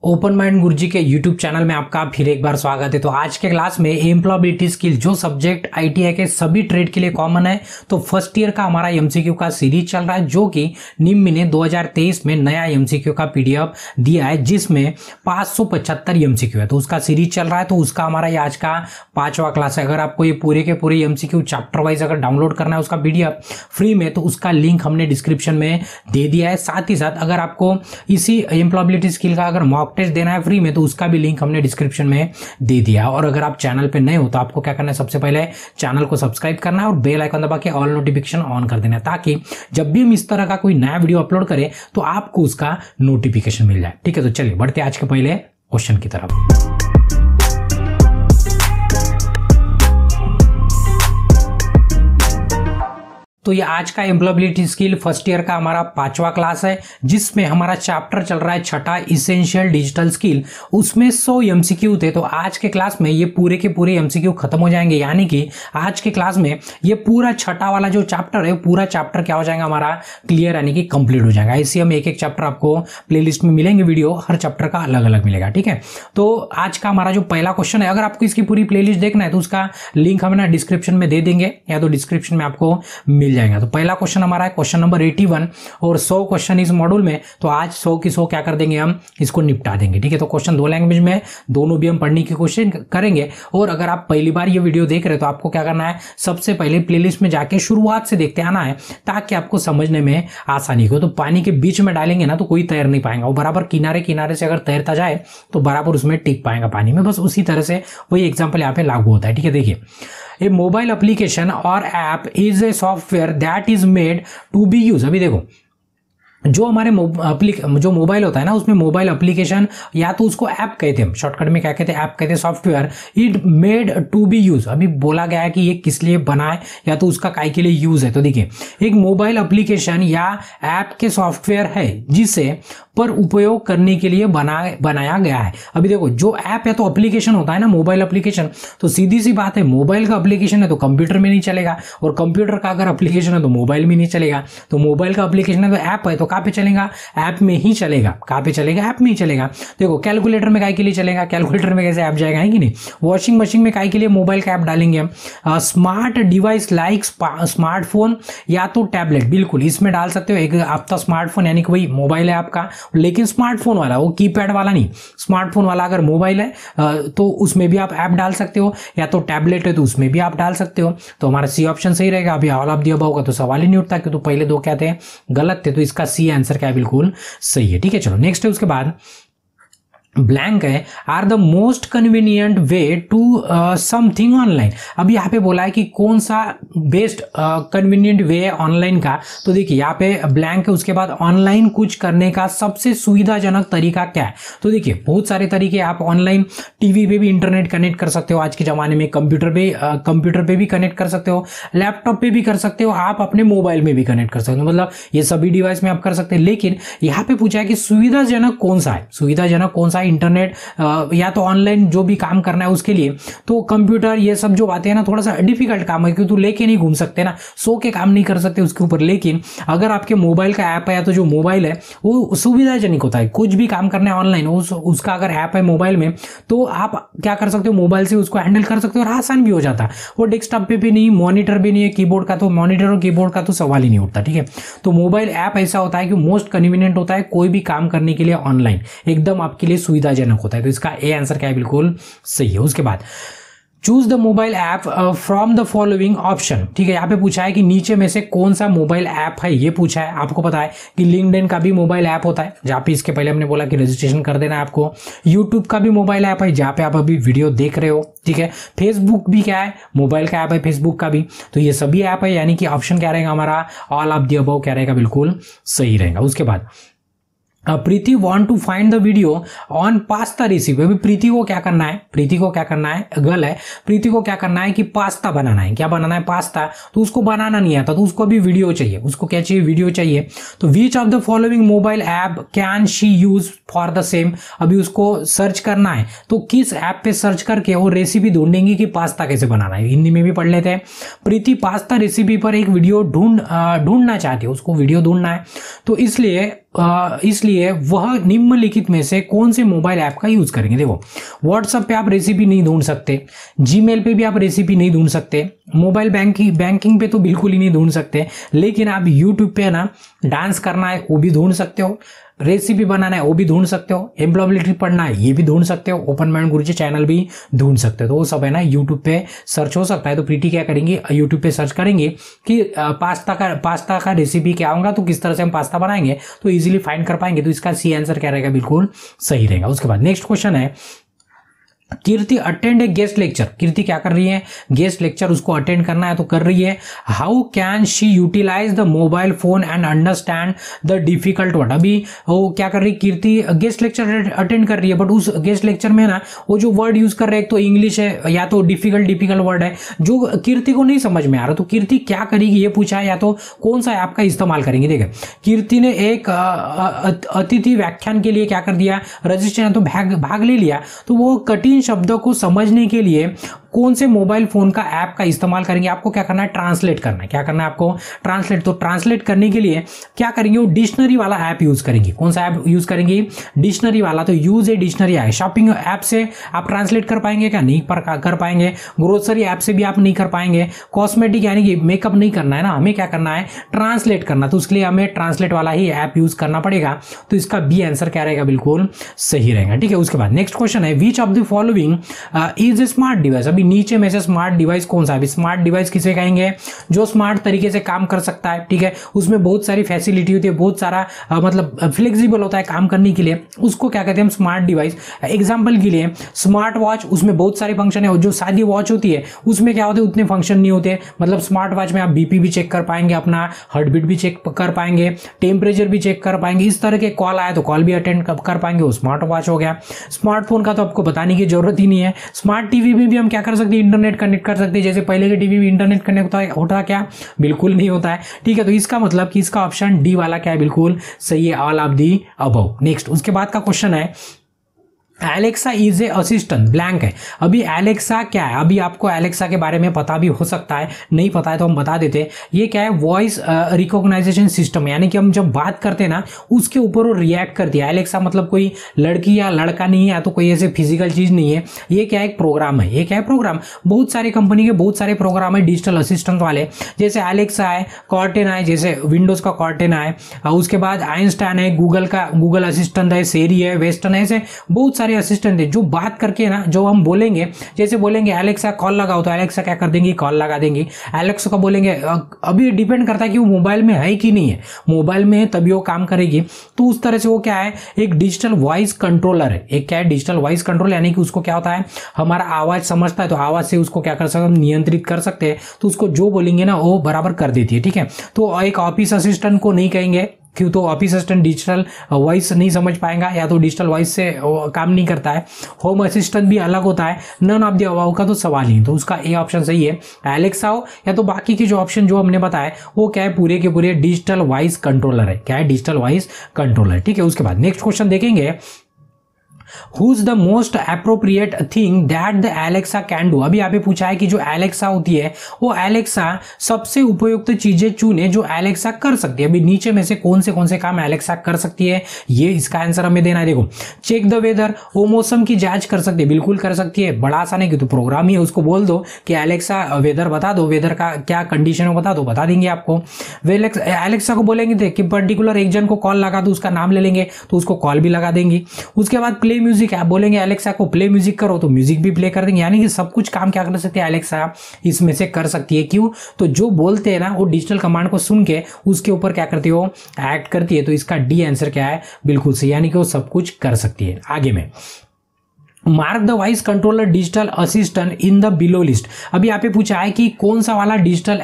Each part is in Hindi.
ओपन माइंड गुरुजी के यूट्यूब चैनल में आपका फिर एक बार स्वागत है। तो आज के क्लास में एम्प्लॉयबिलिटी स्किल जो सब्जेक्ट आईटीआई के सभी ट्रेड के लिए कॉमन है, तो फर्स्ट ईयर का हमारा एमसीक्यू का सीरीज चल रहा है जो कि निम्न ने 2023 में नया एमसीक्यू का पीडीएफ दिया है जिसमें 575 एमसीक्यू है। तो उसका सीरीज चल रहा है, तो उसका हमारा ये आज का 5वां क्लास है। अगर आपको ये पूरे के पूरे एमसीक्यू चैप्टर वाइज अगर डाउनलोड करना है उसका पीडीएफ फ्री में, तो उसका लिंक हमने डिस्क्रिप्शन में दे दिया है। साथ ही साथ अगर आपको इसी एम्प्लॉयबिलिटी स्किल का अगर मॉक टेस्ट देना है फ्री में, तो उसका भी लिंक हमने डिस्क्रिप्शन में दे दिया। और अगर आप चैनल पे नए हो तो आपको क्या करना है, सबसे पहले चैनल को सब्सक्राइब करना है और बेल आइकन दबा के ऑल नोटिफिकेशन ऑन कर देना है, ताकि जब भी हम इस तरह का कोई नया वीडियो अपलोड करें तो आपको उसका नोटिफिकेशन मिल जाए। ठीक है, तो चलिए बढ़ते आज के पहले क्वेश्चन की तरफ। तो ये आज का एम्प्लॉयबिलिटी स्किल फर्स्ट ईयर का हमारा 5वां क्लास है जिसमें हमारा चैप्टर चल रहा है छठा इसेंशियल डिजिटल स्किल। उसमें 100 एमसीक्यू थे, तो आज के क्लास में ये पूरे के पूरे एमसीक्यू खत्म हो जाएंगे। यानी कि आज के क्लास में ये पूरा छठा वाला जो चैप्टर है पूरा चैप्टर क्या हो जाएगा हमारा क्लियर, यानी कि कंप्लीट हो जाएगा। ऐसे हम एक एक चैप्टर आपको प्लेलिस्ट में मिलेंगे, वीडियो हर चैप्टर का अलग अलग मिलेगा। ठीक है, तो आज का हमारा जो पहला क्वेश्चन है, अगर आपको इसकी पूरी प्लेलिस्ट देखना है तो उसका लिंक हम ना डिस्क्रिप्शन में दे देंगे या तो डिस्क्रिप्शन में आपको मिल जाएगा। तो पहला क्वेश्चन हमारा है क्वेश्चन नंबर 81 और 100 क्वेश्चन इस मॉड्यूल में, तो आज 100 की 100 क्या कर देंगे, हम इसको निपटा देंगे। ठीक है, तो क्वेश्चन 2 लैंग्वेज में, दोनों भी हम पढ़ने की कोशिश करेंगे। और अगर आप पहली बार ये वीडियो देख रहे हैं तो आपको क्या करना है, सबसे पहले प्लेलिस्ट में जाके शुरुआत से देखते आना है ताकि आपको समझने में आसानी हो। तो पानी के बीच में डालेंगे ना तो कोई तैर नहीं पाएगा, वो बराबर किनारे किनारे से अगर तैरता जाए तो बराबर उसमें टिक पाएगा पानी में। बस उसी तरह से वही एग्जाम्पल यहाँ पे लागू होता है। ठीक है, देखिए, ए मोबाइल एप्लीकेशन और app is a software that is made to be use. अभी देखो, जो हमारे जो मोबाइल होता है ना, उसमें मोबाइल एप्लीकेशन या तो उसको ऐप कहते हैं, शॉर्टकट में क्या कहते हैं, ऐप कहते हैं, software it made to be use. अभी बोला गया है कि ये किस लिए बना है या तो उसका काय के लिए यूज है। तो देखिए, एक मोबाइल एप्लीकेशन या ऐप के सॉफ्टवेयर है जिसे पर उपयोग करने के लिए बनाया गया है। अभी देखो, जो ऐप है तो एप्लीकेशन होता है ना, मोबाइल एप्लीकेशन, तो सीधी सी बात है मोबाइल का एप्लीकेशन है तो कंप्यूटर में नहीं चलेगा, और कंप्यूटर का अगर एप्लीकेशन है तो मोबाइल में नहीं चलेगा। तो मोबाइल का एप्लीकेशन है तो ऐप है तो कहाँ पे चलेगा, ऐप में ही चलेगा। कहाँ पे चलेगा, ऐप में ही चलेगा। देखो, कैलकुलेटर में काय के लिए चलेगा, कैलकुलेटर में कैसे ऐप जाएगा, है कि नहीं। वॉशिंग मशीन में काय के लिए मोबाइल का ऐप डालेंगे हम। स्मार्ट डिवाइस लाइक स्मार्टफोन या तो टैबलेट, बिल्कुल इसमें डाल सकते हो। एक आपका स्मार्टफोन यानी कि वही मोबाइल है आपका, लेकिन स्मार्टफोन वाला, वो कीपैड वाला नहीं, स्मार्टफोन वाला अगर मोबाइल है तो उसमें भी आप ऐप डाल सकते हो, या तो टैबलेट है तो उसमें भी आप डाल सकते हो। तो हमारा सी ऑप्शन सही रहेगा। अभी ऑल ऑफ द अबव होगा तो सवाल ही नहीं उठता, क्योंकि तो पहले दो क्या थे, गलत थे। तो इसका सी आंसर क्या है, बिल्कुल सही है। ठीक है, चलो नेक्स्ट है। उसके बाद ब्लैंक है, are the most convenient way to something online. अब यहाँ पे बोला है कि कौन सा बेस्ट कन्वीनियंट वे है ऑनलाइन का। तो देखिए यहाँ पे ब्लैंक है, उसके बाद ऑनलाइन कुछ करने का सबसे सुविधाजनक तरीका क्या है। तो देखिए, बहुत सारे तरीके, आप ऑनलाइन टीवी पे भी इंटरनेट कनेक्ट कर सकते हो आज के जमाने में, कंप्यूटर पे भी कनेक्ट कर सकते हो, लैपटॉप पे भी कर सकते हो, आप अपने मोबाइल में भी कनेक्ट कर सकते हो, मतलब ये सभी डिवाइस में आप कर सकते हैं। लेकिन यहाँ पे पूछा है कि सुविधाजनक कौन सा है, सुविधाजनक कौन सा इंटरनेट या तो ऑनलाइन जो भी काम करना है उसके लिए। तो कंप्यूटर ये सब जो बातें हैं ना, थोड़ा सा डिफिकल्ट काम है, क्योंकि तो लेके नहीं घूम सकते ना, सो के काम नहीं कर सकते उसके ऊपर। लेकिन अगर आपके मोबाइल का ऐप है या तो जो मोबाइल है वो सुविधाजनक होता है, कुछ भी काम करना है ऑनलाइन, उसका अगर ऐप है मोबाइल में तो आप क्या कर सकते हो, मोबाइल से उसको हैंडल कर सकते हो और आसान भी हो जाता है। वो डेस्कटॉप पे भी नहीं, मॉनिटर भी नहीं है, कीबोर्ड का तो मॉनिटर और कीबोर्ड का तो सवाल ही नहीं उठता। ठीक है, तो मोबाइल ऐप ऐसा होता है कि मोस्ट कन्वीनियंट होता है कोई भी काम करने के लिए ऑनलाइन, एकदम आपके लिए सुविधाजनक होता है। तो इसका ए आंसर क्या है, बिल्कुल सही है। उसके बाद choose the mobile app from the following option. ठीक है, यहाँ पे पूछा है कि नीचे में से कौन सा मोबाइल ऐप है, ये पूछा है। आपको पता है कि लिंक्डइन का भी मोबाइल ऐप होता है, जहाँ पे इसके पहले हमने बोला कि रजिस्ट्रेशन कर देना है आपको। यूट्यूब का भी मोबाइल ऐप है, जहाँ पे आप अभी वीडियो देख रहे हो। ठीक है, फेसबुक भी क्या है, मोबाइल का ऐप है, फेसबुक का भी। तो ये सभी ऐप है, यानी कि ऑप्शन क्या रहेगा हमारा, ऑल ऑफ द अबव क्या रहेगा, बिल्कुल सही रहेगा। उसके बाद Preeti want to find the video on pasta recipe. अभी प्रीति को क्या करना है, गर्ल है, प्रीति को क्या करना है कि पास्ता बनाना है। क्या बनाना है, पास्ता। तो उसको बनाना नहीं आता, तो उसको अभी वीडियो चाहिए। उसको क्या चाहिए, वीडियो चाहिए। तो विच of the following mobile app can she use for the same. अभी उसको सर्च करना है, तो किस ऐप पे सर्च करके वो रेसिपी ढूंढेंगी कि पास्ता कैसे बनाना है। हिंदी में भी पढ़ लेते हैं। प्रीति पास्ता रेसिपी पर एक वीडियो ढूंढना चाहती है, उसको वीडियो ढूंढना है, तो इसलिए इसलिए वह निम्नलिखित में से कौन से मोबाइल ऐप का यूज करेंगे। देखो, व्हाट्सएप पे आप रेसिपी नहीं ढूंढ सकते, जीमेल पे भी आप रेसिपी नहीं ढूंढ सकते, मोबाइल बैंकिंग पे तो बिल्कुल ही नहीं ढूंढ सकते, लेकिन आप यूट्यूब पे ना डांस करना है वो भी ढूंढ सकते हो, रेसिपी बनाना है वो भी ढूंढ सकते हो, एम्प्लॉयबिलिटी पढ़ना है ये भी ढूंढ सकते हो, ओपन माइंड गुरुजी चैनल भी ढूंढ सकते हो। तो वो सब है ना यूट्यूब पे सर्च हो सकता है। तो प्रीति क्या करेंगे, यूट्यूब पे सर्च करेंगे कि पास्ता का रेसिपी क्या होगा, तो किस तरह से हम पास्ता बनाएंगे, तो इजीली फाइंड कर पाएंगे। तो इसका सी आंसर क्या रहेगा, बिल्कुल सही रहेगा। उसके बाद नेक्स्ट क्वेश्चन है, कीर्ति अटेंड ए गेस्ट लेक्चर। कीर्ति क्या कर रही है, गेस्ट लेक्चर उसको अटेंड करना है तो कर रही है। How can she utilize the mobile phone and understand the difficult word. अभी वो क्या कर रही है, कीर्ति गेस्ट लेक्चर अटेंड कर रही है, बट उस गेस्ट लेक्चर में ना वो जो वर्ड यूज कर रहे हैं, एक तो इंग्लिश है या तो डिफिकल्ट वर्ड है जो कीर्ति को नहीं समझ में आ रहा। तो कीर्ति क्या करेगी ये पूछा है, या तो कौन सा ऐप का इस्तेमाल करेंगे। देखिए, कीर्ति ने एक अतिथि व्याख्यान के लिए क्या कर दिया, रजिस्ट्रेशन तो भाग ले लिया। तो वो कठिन शब्दों को समझने के लिए कौन से मोबाइल फोन का ऐप का इस्तेमाल करेंगे। आपको क्या करना है, ट्रांसलेट करना है। क्या करना है आपको, ट्रांसलेट। तो ट्रांसलेट करने के लिए क्या करेंगे, वो डिक्शनरी वाला ऐप यूज करेंगे। कौन सा ऐप यूज करेंगे, डिक्शनरी वाला। तो यूज ए डिक्शनरी है। शॉपिंग ऐप से आप ट्रांसलेट कर पाएंगे क्या, नहीं कर पाएंगे। ग्रोसरी ऐप से भी आप नहीं कर पाएंगे। कॉस्मेटिक यानी कि मेकअप नहीं करना है ना, हमें क्या करना है, ट्रांसलेट करना। तो उसके लिए हमें ट्रांसलेट वाला ही ऐप यूज करना पड़ेगा। तो इसका बी आंसर क्या रहेगा, बिल्कुल सही रहेगा। ठीक है, उसके बाद नेक्स्ट क्वेश्चन है, विच of the following is a smart device. अभी नीचे में से स्मार्ट डिवाइस कौन सा है। स्मार्ट डिवाइस किसे कहेंगे, जो स्मार्ट तरीके से काम कर सकता है। ठीक है, उसमें बहुत सारी फैसिलिटी होती है, बहुत सारा मतलब फ्लेक्सिबल होता है काम करने के लिए, उसको क्या कहते हैं हम, स्मार्ट डिवाइस। एग्जांपल के लिए स्मार्ट वॉच, उसमें बहुत सारे फंक्शन है। जो सादी वॉच होती है उसमें क्या होते हैं, उतने फंक्शन नहीं होते। मतलब स्मार्ट वॉच में आप बीपी भी चेक कर पाएंगे, अपना हार्ट बीट भी चेक कर पाएंगे, टेम्परेचर भी चेक कर पाएंगे। इस तरह के कॉल आए तो कॉल भी अटेंड कर पाएंगे, वो स्मार्ट वॉच हो गया। स्मार्टफोन का तो आपको बताने की जरूरत ही नहीं है। स्मार्ट टीवी में भी हम क्या कर सकते हैं, इंटरनेट कनेक्ट कर सकते हैं। जैसे पहले के टीवी में इंटरनेट कनेक्ट होता क्या, बिल्कुल नहीं होता है। ठीक है, तो इसका मतलब कि इसका ऑप्शन डी वाला क्या है, बिल्कुल सही है, all of the above. Next उसके बाद का क्वेश्चन है, Alexa is a assistant, blank है। अभी एलेक्सा क्या है, अभी आपको एलेक्सा के बारे में पता भी हो सकता है, नहीं पता है तो हम बता देते हैं। ये क्या है, वॉइस रिकॉग्नाइजेशन सिस्टम, यानी कि हम जब बात करते हैं ना उसके ऊपर वो रिएक्ट करती है। एलेक्सा मतलब कोई लड़की या लड़का नहीं है, या तो कोई ऐसे फिजिकल चीज नहीं है। ये क्या है, एक प्रोग्राम है। ये क्या है, प्रोग्राम। बहुत सारी कंपनी के बहुत सारे प्रोग्राम है डिजिटल असिस्टेंट वाले, जैसे एलेक्सा है, कॉर्टेना है, जैसे विंडोज का कॉर्टेना है, उसके बाद आइंस्टाइन है, गूगल असिस्टेंट है, सेरी है, वेस्टर्न है, ऐसे बहुत सारे असिस्टेंट है जो बात करके ना, जो हम बोलेंगे, जैसे बोलेंगे एलेक्सा कॉल लगाओ तो एलेक्सा क्या कर देंगी, कॉल लगा देंगी। एलेक्सा को बोलेंगे, अभी डिपेंड करता है कि वो मोबाइल में है कि नहीं है, मोबाइल में है तभी वो काम करेगी। तो उस तरह से वो क्या है, एक डिजिटल वॉइस कंट्रोलर है। एक क्या है, डिजिटल वॉइस कंट्रोल, यानी कि उसको क्या होता है, हमारा आवाज समझता है तो आवाज से उसको क्या कर सकते हैं, हम नियंत्रित कर सकते हैं। तो उसको जो बोलेंगे ना वो बराबर कर देती है। ठीक है, तो एक ऑफिस असिस्टेंट को नहीं कहेंगे, क्यों, तो ऑफिस असिस्टेंट डिजिटल वॉइस नहीं समझ पाएगा, या तो डिजिटल वॉइस से काम नहीं करता है। होम असिस्टेंट भी अलग होता है। नन ऑफ द अबव का तो सवाल ही, तो उसका ए ऑप्शन सही है, एलेक्सा हो, या तो बाकी के जो ऑप्शन जो हमने बताया वो क्या है, पूरे के पूरे डिजिटल वॉइस कंट्रोलर है। क्या है, डिजिटल वॉइस कंट्रोलर। ठीक है, उसके बाद नेक्स्ट क्वेश्चन देखेंगे, who is the most appropriate thing that the Alexa can do. अभी यहाँ पे पूछा है कि जो एलेक्सा होती है वो एलेक्सा सबसे उपयुक्त चीजें चुने जो एलेक्सा कर सकती है। अभी नीचे में से कौन से काम एलेक्सा कर सकती है, ये इसका आंसर हमें देना है। देखो, चेक द वेदर, वो मौसम की जांच कर सकती है, बिल्कुल कर सकती है, बड़ा आसान है कि तो प्रोग्राम ही है, उसको बोल दो कि एलेक्सा वेदर बता दो, वेदर का क्या कंडीशन है बता दो, बता देंगे आपको। एलेक्सा को बोलेंगे कि पर्टिकुलर एक जन को कॉल लगा दो, उसका नाम ले लेंगे तो उसको कॉल भी लगा देंगी। उसके बाद प्ले म्यूजिक, आप बोलेंगे एलेक्सा को प्ले म्यूजिक करो तो म्यूजिक भी प्ले कर देंगे। यानी कि सब कुछ काम क्या कर सकते हैं, एलेक्सा इसमें से कर सकती है। क्यों, तो जो बोलते हैं ना वो डिजिटल कमांड को सुन के उसके ऊपर क्या करती हो, एक्ट करती है। तो इसका डी आंसर क्या है, बिल्कुल सही, यानी कि वो सब कुछ कर सकती है। आगे में mark the voice controller digital assistant in the below list. अभी यहाँ पे पूछा है कि कौन सा वाला डिजिटल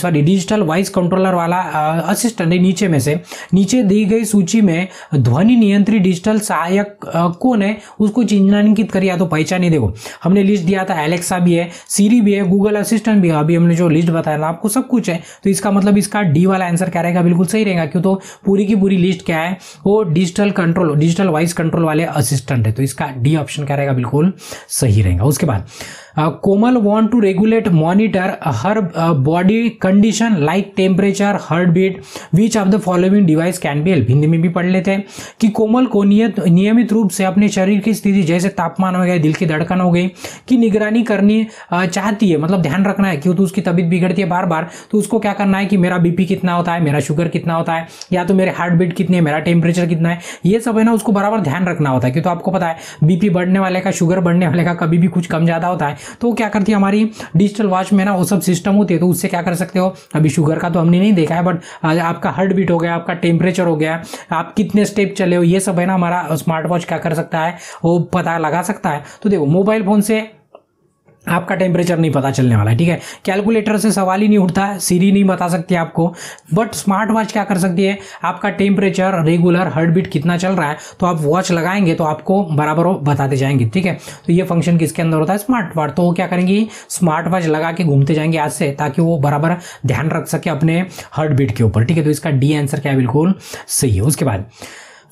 डिजिटल वॉइस कंट्रोलर वाला असिस्टेंट है। नीचे में से, नीचे दी गई सूची में ध्वनि नियंत्रित डिजिटल सहायक कौन है, उसको चिन्हांकित करिए या तो पहचानिए। देखो, हमने लिस्ट दिया था, एलेक्सा भी है, सीरी भी है, गूगल असिस्टेंट भी है। अभी हमने जो लिस्ट बताया था आपको सब कुछ है, तो इसका मतलब इसका डी वाला आंसर क्या रहेगा, बिल्कुल सही रहेगा। क्यों, तो पूरी की पूरी लिस्ट क्या है, वो डिजिटल वॉइस कंट्रोल वाले असिस्टेंट है। तो इसका डी ऑप्शन क्या रहेगा, बिल्कुल सही रहेगा। उसके बाद Komal want to regulate monitor her body condition like temperature, heart beat, which of the following device can be help. Hindi में भी पढ़ लेते हैं कि कोमल को नियमित रूप से अपने शरीर की स्थिति जैसे तापमान हो गया, दिल की धड़कन हो गई की निगरानी करनी चाहती है, मतलब ध्यान रखना है क्यों, तो उसकी तबीयत बिगड़ती है बार बार, तो उसको क्या करना है कि मेरा बीपी कितना होता है, मेरा शुगर कितना होता है, या तो मेरे हार्ट बीट कितनी है, मेरा टेम्परेचर कितना है, ये सब है ना उसको बराबर ध्यान रखना होता है। क्योंकि तो आपको पता है बीपी बढ़ने वाले का, शुगर बढ़ने वाले का कभी भी कुछ कम ज्यादा होता है, तो क्या करती है हमारी डिजिटल वॉच में ना वो सब सिस्टम होती है, तो उससे क्या कर सकते हो, अभी शुगर का तो हमने नहीं देखा है, बट आपका हार्ट बीट हो गया, आपका टेम्परेचर हो गया, आप कितने स्टेप चले हो, ये सब है ना हमारा स्मार्ट वॉच क्या कर सकता है, वो पता लगा सकता है। तो देखो मोबाइल फोन से आपका टेम्परेचर नहीं पता चलने वाला है, ठीक है, कैलकुलेटर से सवाल ही नहीं उठता है, सीरी नहीं बता सकती आपको, बट स्मार्ट वॉच क्या कर सकती है, आपका टेम्परेचर, रेगुलर हार्ट बीट कितना चल रहा है, तो आप वॉच लगाएंगे तो आपको बराबर वो बताते जाएंगे, ठीक है। तो ये फंक्शन किसके अंदर होता है, स्मार्ट वॉच। तो वो क्या करेंगी, स्मार्ट वॉच लगा के घूमते जाएंगे आज से, ताकि वो बराबर ध्यान रख सके अपने हार्ट बीट के ऊपर, ठीक है। तो इसका डी आंसर क्या है, बिल्कुल सही है। उसके बाद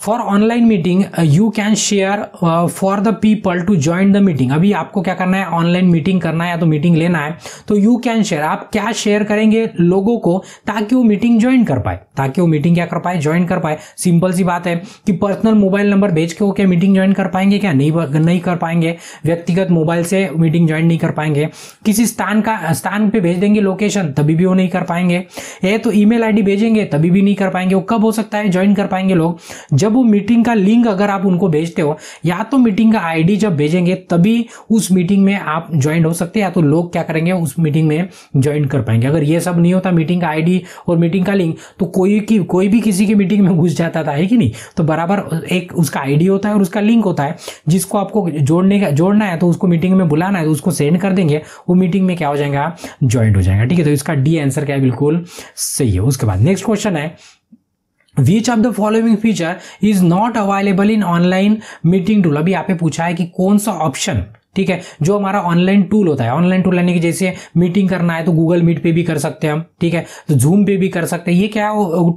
for online meeting you can share for the people to join the meeting. अभी आपको क्या करना है, ऑनलाइन मीटिंग करना है या तो मीटिंग लेना है, तो यू कैन शेयर, आप क्या शेयर करेंगे लोगों को ताकि वो मीटिंग ज्वाइन कर पाए, ताकि वो मीटिंग क्या कर पाए, ज्वाइन कर पाए। सिंपल सी बात है कि पर्सनल मोबाइल नंबर भेज के वो क्या मीटिंग ज्वाइन कर पाएंगे, क्या नहीं कर पाएंगे, व्यक्तिगत मोबाइल से मीटिंग ज्वाइन नहीं कर पाएंगे। किसी स्थान पे भेज देंगे लोकेशन, तभी भी वो नहीं कर पाएंगे। ये तो ईमेल आईडी भेजेंगे तभी भी नहीं कर पाएंगे। वो कब हो सकता है ज्वाइन कर पाएंगे लोग, जब वो मीटिंग का लिंक अगर आप उनको भेजते हो, या तो मीटिंग का आईडी जब भेजेंगे तभी उस मीटिंग में आप ज्वाइन हो सकते हैं, या तो लोग क्या करेंगे उस मीटिंग में ज्वाइन कर पाएंगे। अगर ये सब नहीं होता, मीटिंग का आईडी और मीटिंग का लिंक, तो कोई भी किसी की मीटिंग में घुस जाता था, है कि नहीं। तो बराबर एक उसका आईडी होता है और उसका लिंक होता है, जिसको आपको जोड़ना है तो उसको मीटिंग में बुलाना है तो उसको सेंड कर देंगे, वो मीटिंग में क्या हो जाएगा, ज्वाइन हो जाएगा, ठीक है। तो इसका डी आंसर क्या है, बिल्कुल सही है। उसके बाद नेक्स्ट क्वेश्चन है, Which of the following feature is not available in online meeting tool। अभी आपने पूछा है कि कौन सा ऑप्शन, ठीक है, जो हमारा ऑनलाइन टूल होता है, ऑनलाइन टूल यानी कि जैसे मीटिंग करना है तो गूगल मीट पे भी कर सकते हैं हम, ठीक है, तो जूम पे भी कर सकते हैं। ये क्या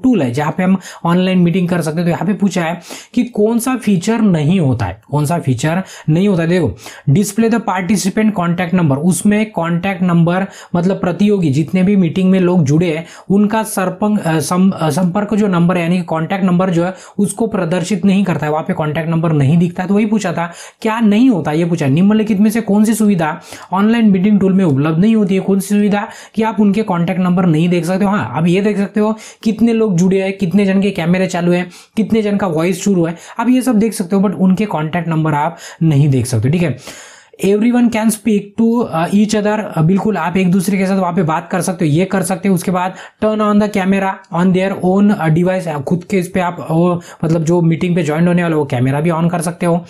टूल है जहां पे हम ऑनलाइन मीटिंग कर सकते हैं। तो यहाँ पे पूछा है कि कौन सा फीचर नहीं होता है, कौन सा फीचर नहीं होता है। देखो, display the participant contact number, उसमें कॉन्टैक्ट नंबर मतलब प्रतियोगी जितने भी मीटिंग में लोग जुड़े हैं उनका संपर्क जो नंबर है यानी कि कॉन्टैक्ट नंबर जो है उसको प्रदर्शित नहीं करता है, वहां पे कॉन्टैक्ट नंबर नहीं दिखता है। तो वही पूछा था क्या नहीं होता, ये पूछा निम्नलिखित में से कौन सी सुविधा ऑनलाइन मीटिंग टूल में उपलब्ध नहीं होती है, कौन सी सुविधा कि आप उनके कॉन्टैक्ट नंबर नहीं देख सकते हो। हाँ, आप ये देख सकते हो कितने लोग जुड़े हैं, कितने जन के कैमरे चालू है, कितने जन का वॉइस शुरू है, आप ये सब देख सकते हो, बट उनके कॉन्टैक्ट नंबर आप नहीं देख सकते, ठीक है। Everyone can speak to each other, बिल्कुल आप एक दूसरे के साथ वहां पे बात कर सकते हो, ये कर सकते हो। उसके बाद turn on the camera on their own device, खुद के इस पे आप मतलब जो मीटिंग पे ज्वाइन होने वाला वो कैमरा भी ऑन कर सकते हो।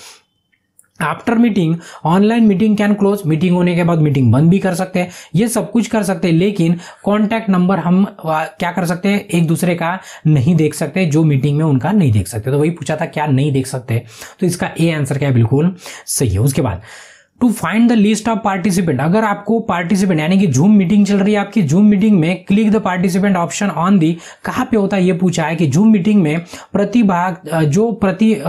After meeting online meeting can close, meeting होने के बाद मीटिंग बंद भी कर सकते हैं, ये सब कुछ कर सकते हैं, लेकिन कॉन्टैक्ट नंबर हम क्या कर सकते हैं, एक दूसरे का नहीं देख सकते, जो मीटिंग में उनका नहीं देख सकते। तो वही पूछा था क्या नहीं देख सकते, तो इसका ए आंसर क्या है, बिल्कुल सही है। उसके बाद to find the list of participant, अगर आपको पार्टिसिपेंट यानी कि जूम मीटिंग चल रही है आपकी, जूम मीटिंग में click the participant option on the, कहां पे होता है ये पूछा है कि जूम मीटिंग में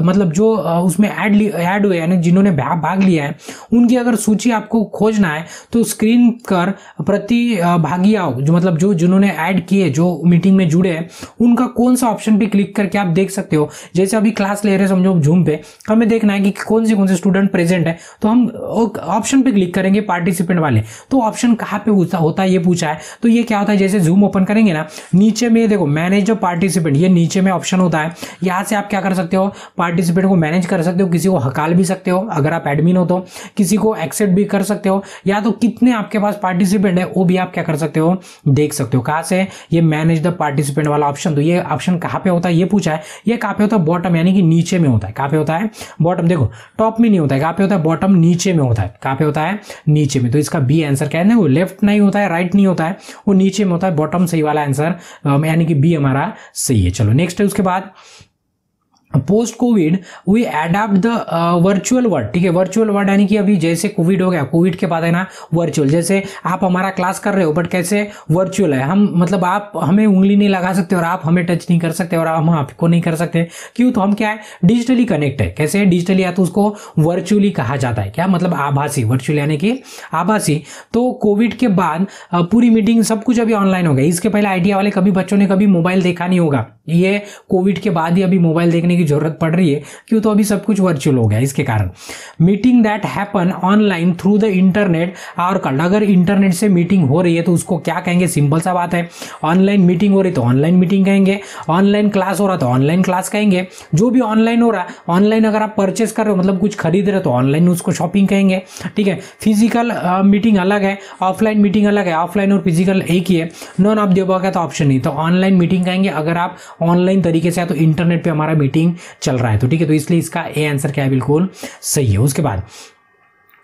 मतलब जो उसमें ऐड हुए यानी जिन्होंने भाग लिया है उनकी अगर सूची आपको खोजना है तो स्क्रीन पर प्रतिभागियों जो मतलब जो जिन्होंने ऐड किए, जो मीटिंग में जुड़े हैं, उनका कौन सा ऑप्शन पे क्लिक करके आप देख सकते हो। जैसे अभी क्लास ले रहे समझो जूम पे, हमें देखना है कि कौन से स्टूडेंट प्रेजेंट है, तो हम ऑप्शन पे क्लिक करेंगे पार्टिसिपेंट वाले, तो ऑप्शन कहां पे होता है ये पूछा है। तो ये क्या होता है, जैसे जूम ओपन करेंगे ना, नीचे में देखो मैनेज द पार्टिसिपेंट, ये नीचे में ऑप्शन होता है, यहां से आप क्या कर सकते हो, पार्टिसिपेंट को मैनेज कर सकते हो, किसी को हकाल भी सकते हो अगर आप एडमिन हो तो, किसी को एक्सेप्ट भी कर सकते हो, या तो कितने आपके पास पार्टिसिपेंट है वो भी आप क्या कर सकते हो, देख सकते हो। कहां से, ये मैनेज द पार्टिसिपेंट वाला ऑप्शन। तो ये ऑप्शन कहां पे होता है ये पूछा है, ये कहां पे होता है, बॉटम यानी कि नीचे में होता है। कहां पे होता है, बॉटम, देखो टॉप में नहीं होता है, कहां पे होता है, बॉटम नीचे में होता है। कहां पे होता है, नीचे में। तो इसका बी आंसर क्या है ना, वो लेफ्ट नहीं होता है, राइट नहीं होता है, वो नीचे में होता है, बॉटम सही वाला आंसर यानी कि बी हमारा सही है। चलो नेक्स्ट है उसके बाद post Covid we adapt the virtual word, ठीक है। वर्चुअल वर्ड यानी कि अभी जैसे कोविड हो गया, कोविड के बाद है ना वर्चुअल, जैसे आप हमारा क्लास कर रहे हो बट कैसे वर्चुअल है। हम मतलब आप हमें उंगली नहीं लगा सकते और आप हमें टच नहीं कर सकते और हम आपको नहीं कर सकते, क्यों? तो हम क्या है, डिजिटली कनेक्ट है। कैसे डिजिटली? या तो उसको वर्चुअली कहा जाता है, क्या मतलब आभासी, वर्चुअल यानी कि आभासी। तो कोविड के बाद पूरी मीटिंग सब कुछ अभी ऑनलाइन हो गया। इसके पहले आईटीआई वाले कभी बच्चों ने कभी मोबाइल देखा नहीं होगा, ये कोविड के बाद ही अभी मोबाइल देखने की जरूरत पड़ रही है, क्यों? तो अभी सब कुछ वर्चुअल हो गया इसके कारण। Meeting that happen online through the internet और कॉल्ड, अगर इंटरनेट से मीटिंग हो रही है तो उसको क्या कहेंगे? सिंपल सा बात है, ऑनलाइन मीटिंग हो रही तो ऑनलाइन मीटिंग कहेंगे, ऑनलाइन क्लास हो रहा तो ऑनलाइन क्लास कहेंगे। जो भी ऑनलाइन हो रहा है, ऑनलाइन अगर आप परचेस कर रहे हो मतलब कुछ खरीद रहे हो तो ऑनलाइन उसको शॉपिंग कहेंगे, ठीक है। फिजिकल मीटिंग अलग है, ऑफलाइन मीटिंग अलग है, ऑफलाइन और फिजिकल एक ही है। नॉन ऑफ द अबव का तो ऑप्शन नहीं, तो ऑनलाइन मीटिंग कहेंगे अगर आप ऑनलाइन तरीके से, तो इंटरनेट पे हमारा मीटिंग चल रहा है, तो ठीक है। तो इसलिए इसका ए आंसर क्या है? बिल्कुल सही है। उसके बाद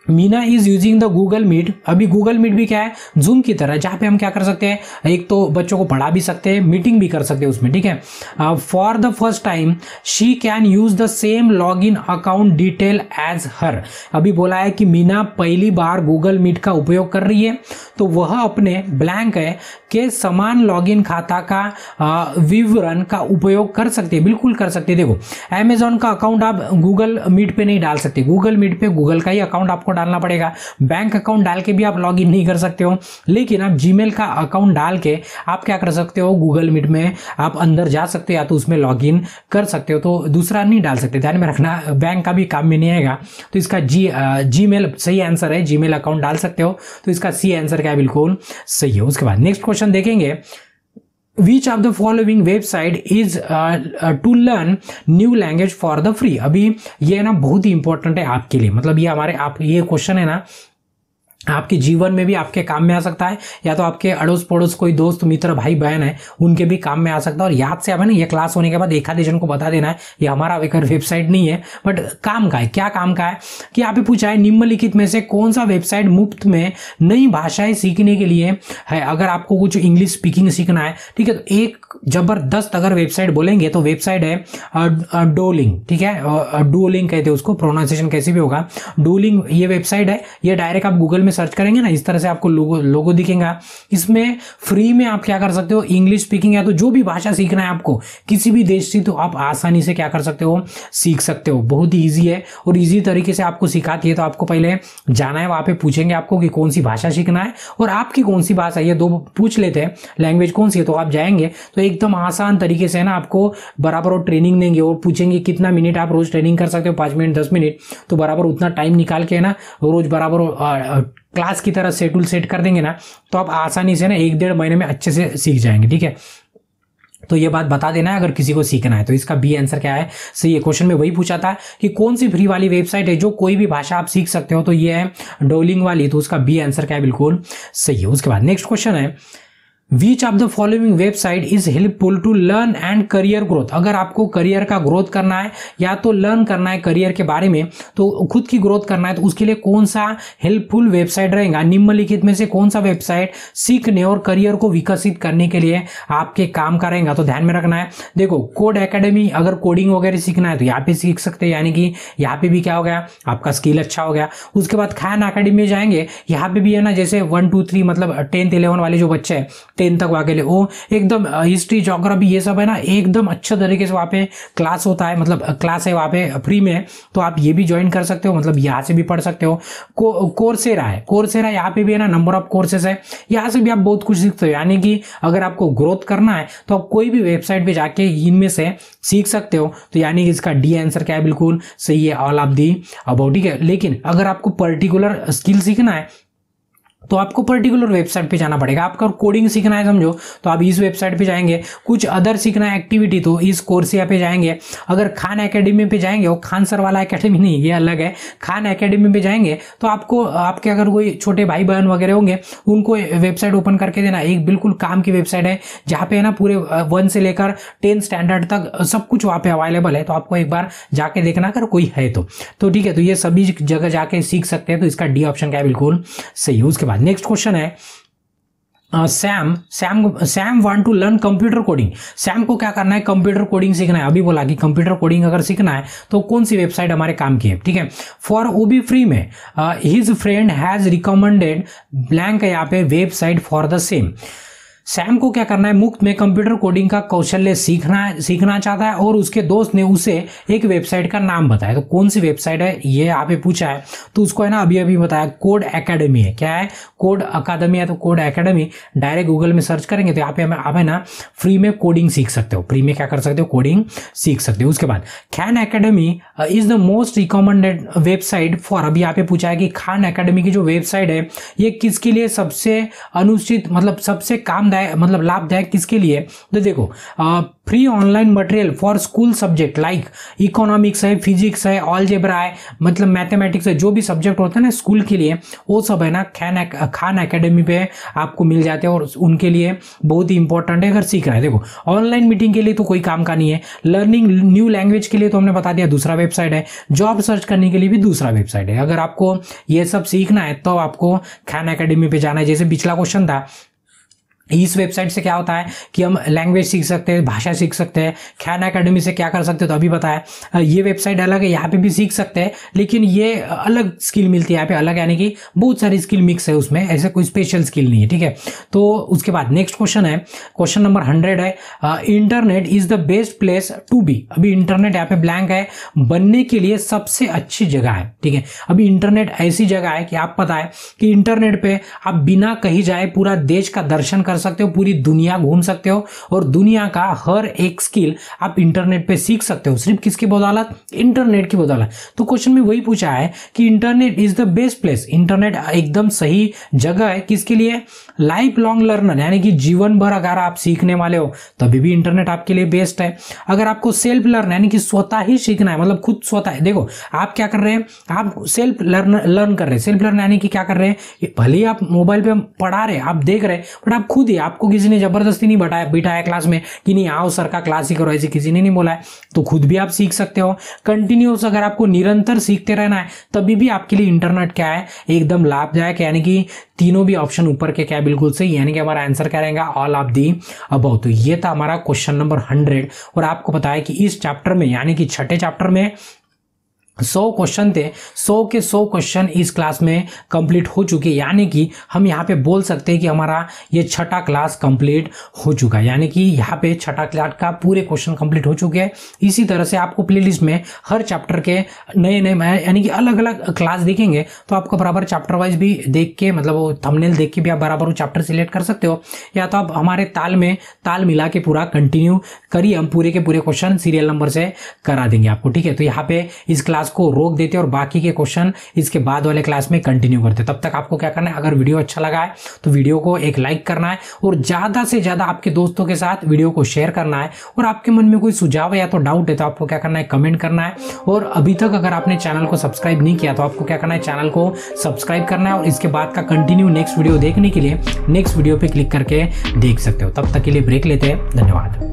Meena is using the Google Meet, अभी गूगल मीट भी क्या है? जूम की तरह, जहां पे हम क्या कर सकते हैं, एक तो बच्चों को पढ़ा भी सकते हैं, मीटिंग भी कर सकते हैं उसमें, ठीक है। For the first time she can use the same log in account detail as her, अभी बोला है कि मीना पहली बार गूगल मीट का उपयोग कर रही है तो वह अपने ब्लैंक है के समान लॉगिन खाता का विवरण का उपयोग कर सकते हैं, बिल्कुल कर सकते हैं। देखो अमेजॉन का अकाउंट आप गूगल मीट पे नहीं डाल सकते, गूगल मीट पे गूगल का ही अकाउंट आपको डालना पड़ेगा। बैंक अकाउंट डाल के भी आप लॉगिन नहीं कर सकते हो, लेकिन आप जीमेल का अकाउंट डाल के आप क्या कर सकते हो? गूगल मीट में आप अंदर जा सकते हो या तो उसमें लॉगिन कर सकते हो, तो दूसरा नहीं डाल सकते, ध्यान में रखना। बैंक का भी काम में नहीं आएगा, तो इसका जीमेल सही आंसर है, जीमेल अकाउंट डाल सकते हो, तो इसका सी आंसर क्या है? बिल्कुल सही है। उसके बाद नेक्स्ट क्वेश्चन देखेंगे, Which of the following website is to learn new language for the free? अभी ये ना बहुत ही इंपॉर्टेंट है आपके लिए, मतलब ये हमारे आप ये क्वेश्चन है ना आपके जीवन में भी आपके काम में आ सकता है, या तो आपके अड़ोस पड़ोस कोई दोस्त मित्र भाई बहन है उनके भी काम में आ सकता है। और याद से अब है ना ये क्लास होने के बाद एक आधे जन को बता देना है, ये हमारा एक वेबसाइट नहीं है बट काम का है। क्या काम का है कि यहाँ पे पूछा है निम्नलिखित में से कौन सा वेबसाइट मुफ्त में नई भाषाएं सीखने के लिए है? अगर आपको कुछ इंग्लिश स्पीकिंग सीखना है, ठीक है, तो एक जबरदस्त अगर वेबसाइट बोलेंगे तो वेबसाइट है डुओलिंग, ठीक है, डुओलिंग कहते हैं उसको, प्रोनाउंसिएशन कैसे भी होगा, डुओलिंग ये वेबसाइट है। ये डायरेक्ट आप गूगल में सर्च करेंगे ना, इस तरह से आपको लोगो दिखेगा। इसमें फ्री में आप क्या कर सकते हो? इंग्लिश स्पीकिंग या तो जो भी भाषा सीखना है आपको किसी भी देश से, तो आप आसानी से क्या कर सकते हो? सीख सकते हो। बहुत ही ईजी है और ईजी तरीके से आपको सिखाती है। तो आपको पहले जाना है, वहां पे पूछेंगे आपको कि कौन सी भाषा सीखना है और आपकी कौन सी भाषा, ये दो पूछ लेते हैं, लैंग्वेज कौन सी है, तो आप जाएंगे तो एकदम आसान तरीके से ना आपको बराबर और ट्रेनिंग देंगे और पूछेंगे कितना मिनट आप रोज ट्रेनिंग कर सकते हो, 5 मिनट 10 मिनट, तो बराबर उतना टाइम निकाल के ना रोज बराबर क्लास की तरह शेड्यूल सेट कर देंगे ना, तो आप आसानी से ना 1-1.5 महीने में अच्छे से सीख जाएंगे, ठीक है। तो ये बात बता देना है अगर किसी को सीखना है। तो इसका बी आंसर क्या है? सही है। क्वेश्चन में वही पूछा था कि कौन सी फ्री वाली वेबसाइट है जो कोई भी भाषा आप सीख सकते हो, तो ये है डुओलिंग वाली, तो उसका बी आंसर क्या है? बिल्कुल सही है। उसके बाद नेक्स्ट क्वेश्चन है, Which of the following website is helpful to learn and career growth? अगर आपको करियर का ग्रोथ करना है या तो लर्न करना है करियर के बारे में, तो खुद की ग्रोथ करना है, तो उसके लिए कौन सा हेल्पफुल वेबसाइट रहेगा? निम्नलिखित में से कौन सा वेबसाइट सीखने और करियर को विकसित करने के लिए आपके काम का रहेगा? तो ध्यान में रखना है, देखो कोड एकेडमी, अगर कोडिंग वगैरह सीखना है तो यहाँ पे सीख सकते हैं, यानी कि यहाँ पे भी क्या हो गया, आपका स्किल अच्छा हो गया। उसके बाद खान एकेडमी में जाएंगे, यहाँ पे भी है ना, जैसे 1 2 3 मतलब 10th 11 वाले जो बच्चे हैं 10 तक वाके लिए, वो एकदम हिस्ट्री ज्योग्राफी ये सब है ना एकदम अच्छे तरीके से वहाँ पे क्लास होता है, मतलब क्लास है वहाँ पे फ्री में, तो आप ये भी ज्वाइन कर सकते हो, मतलब यहाँ से भी पढ़ सकते हो। कोर्सेरा है, कोर्सेरा यहाँ पे भी है ना नंबर ऑफ कोर्सेस है, यहाँ से भी आप बहुत कुछ सीखते हो। यानी कि अगर आपको ग्रोथ करना है तो आप कोई भी वेबसाइट पे जाके इनमें से सीख सकते हो। तो यानी कि इसका डी आंसर क्या है? बिल्कुल सही है, ऑल ऑफ दी अबाउट, ठीक है। लेकिन अगर आपको पर्टिकुलर स्किल सीखना है तो आपको पर्टिकुलर वेबसाइट पे जाना पड़ेगा। आपका कोडिंग सीखना है समझो, तो आप इस वेबसाइट पे जाएंगे। कुछ अदर सीखना है एक्टिविटी, तो इस कोर्सिया पे जाएंगे। अगर खान एकेडमी पे जाएंगे, वो खान सर वाला एकेडमी नहीं, ये अलग है, खान एकेडमी पे जाएंगे तो आपको आपके अगर कोई छोटे भाई बहन वगैरह होंगे उनको वेबसाइट ओपन करके देना। एक बिल्कुल काम की वेबसाइट है जहाँ पे है ना पूरे 1 से लेकर 10 स्टैंडर्ड तक सब कुछ वहाँ पे अवेलेबल है, तो आपको एक बार जाके देखना अगर कोई है तो ठीक है। तो ये सभी जगह जाके सीख सकते हैं, तो इसका डी ऑप्शन क्या है? बिल्कुल सही है। उसके बाद नेक्स्ट क्वेश्चन है, Sam want to learn computer coding. Sam को क्या करना है, कंप्यूटर कोडिंग सीखना है। अभी बोला कि कंप्यूटर कोडिंग अगर सीखना है तो कौन सी वेबसाइट हमारे काम की है, ठीक है। फॉर वो भी फ्री में his friend has recommended blank है यहाँ पे website for the same. Sam को क्या करना है, मुफ्त में कंप्यूटर कोडिंग का कौशल्य सीखना चाहता है और उसके दोस्त ने उसे एक वेबसाइट का नाम बताया। तो कौन सी वेबसाइट है ये यहाँ पे पूछा है, तो उसको है ना अभी बताया कोड एकेडमी है। क्या है, कोड अकादमी है। तो कोड एकेडमी डायरेक्ट गूगल में सर्च करेंगे तो यहाँ पे आप है ना फ्री में कोडिंग सीख सकते हो, फ्री में क्या कर सकते हो, कोडिंग सीख सकते हो। उसके बाद Khan academy is the most recommended website for, अभी यहाँ पे पूछा है कि खान एकेडमी की जो वेबसाइट है ये किसके लिए सबसे अनुचित मतलब सबसे काम मतलब लाभदायक किसके लिए। तो देखो free online material for school subject like economics है, फिजिक्स है, अलजेब्रा है, मतलब मैथमेटिक्स है, जो भी सब्जेक्ट होता है ना स्कूल के लिए वो सब है ना खान एकेडमी पे आपको मिल जाते हैं और उनके लिए बहुत ही इंपॉर्टेंट है अगर सीख रहा है। देखो ऑनलाइन मीटिंग के लिए तो कोई काम का नहीं है, लर्निंग न्यू लैंग्वेज के लिए तो हमने बता दिया दूसरा वेबसाइट है, जॉब सर्च करने के लिए भी दूसरा वेबसाइट है। अगर आपको ये सब सीखना है तो आपको खान एकेडमी पे जाना है। जैसे पिछला क्वेश्चन था, इस वेबसाइट से क्या होता है कि हम लैंग्वेज सीख सकते हैं, भाषा सीख सकते हैं। खान एकेडमी से क्या कर सकते हैं, तो अभी बताया ये वेबसाइट अलग है, यहाँ पे भी सीख सकते हैं लेकिन ये अलग स्किल मिलती है यहाँ पे, अलग यानी कि बहुत सारी स्किल मिक्स है उसमें, ऐसे कोई स्पेशल स्किल नहीं है, ठीक है। तो उसके बाद नेक्स्ट क्वेश्चन है, क्वेश्चन नंबर 100 है, internet is the best place to be. अभी इंटरनेट यहाँ पे ब्लैंक है, बनने के लिए सबसे अच्छी जगह है, ठीक है। अभी इंटरनेट ऐसी जगह है कि आप पता है कि इंटरनेट पे आप बिना कहीं जाए पूरा देश का दर्शन कर सकते हो, पूरी दुनिया घूम सकते हो और दुनिया का हर एक स्किल आप इंटरनेट पे सीख सकते हो, सिर्फ किसकी बदौलत, इंटरनेट की बदौलत। तो क्वेश्चन में वही पूछा है कि internet is the best place, internet एकदम सही जगह है किसके लिए, लाइफ लॉन्ग लर्नर यानी कि जीवन भर अगर आप सीखने वाले हो तभी भी इंटरनेट आपके लिए बेस्ट है। अगर आपको सेल्फ लर्न यानी कि स्वतः ही सीखना है, मतलब खुद स्वतः, देखो आप क्या कर रहे हैं, आप सेल्फ लर्न कर रहे हैं। सेल्फ लर्न यानी कि क्या कर रहे हैं, भले ही आप मोबाइल पे पढ़ा रहे, आप देख रहे हैं, बट आप खुद ही, आपको किसी ने जबरदस्ती नहीं बिठाया क्लास में कि नहीं आओ सर का क्लास ही करो, ऐसे किसी ने नहीं बोला है, तो खुद भी आप सीख सकते हो। कंटिन्यूअस अगर आपको निरंतर सीखते रहना है तभी भी आपके लिए इंटरनेट क्या है, एकदम लाभदायक, यानी कि तीनों भी ऑप्शन ऊपर के क्या बिल्कुल सही, यानी कि हमारा आंसर क्या रहेगा, ऑल ऑफ दी अबव। तो ये था हमारा क्वेश्चन नंबर 100 और आपको पता है कि इस चैप्टर में यानी कि छठे चैप्टर में 100 क्वेश्चन थे, 100 के 100 क्वेश्चन इस क्लास में कंप्लीट हो चुके, यानी कि हम यहाँ पे बोल सकते हैं कि हमारा ये छठा क्लास कंप्लीट हो चुका है, यानी कि यहाँ पे छठा क्लास का पूरे क्वेश्चन कंप्लीट हो चुके हैं। इसी तरह से आपको प्लेलिस्ट में हर चैप्टर के नए यानी कि अलग अलग क्लास दिखेंगे, तो आपको बराबर चैप्टर वाइज भी देख के, मतलब वो थंबनेल देख के भी आप बराबर वो चैप्टर सिलेक्ट कर सकते हो, या तो आप हमारे ताल मिला के पूरा कंटिन्यू करिए, हम पूरे के पूरे क्वेश्चन सीरियल नंबर से करा देंगे आपको, ठीक है। तो यहाँ पे इस क्लास को रोक देते और बाकी के क्वेश्चन इसके बाद वाले क्लास में कंटिन्यू करते। तब तक आपको क्या करना है, अगर वीडियो अच्छा लगा है तो वीडियो को एक लाइक करना है और ज्यादा से ज्यादा आपके दोस्तों के साथ वीडियो को शेयर करना है। और आपके मन में कोई सुझाव है या तो डाउट है तो आपको क्या करना है, कमेंट करना है। और अभी तक अगर आपने चैनल को सब्सक्राइब नहीं किया तो आपको क्या करना है, चैनल को सब्सक्राइब करना है और इसके बाद का कंटिन्यू नेक्स्ट वीडियो देखने के लिए नेक्स्ट वीडियो पे क्लिक करके देख सकते हो। तब तक के लिए ब्रेक लेते हैं, धन्यवाद।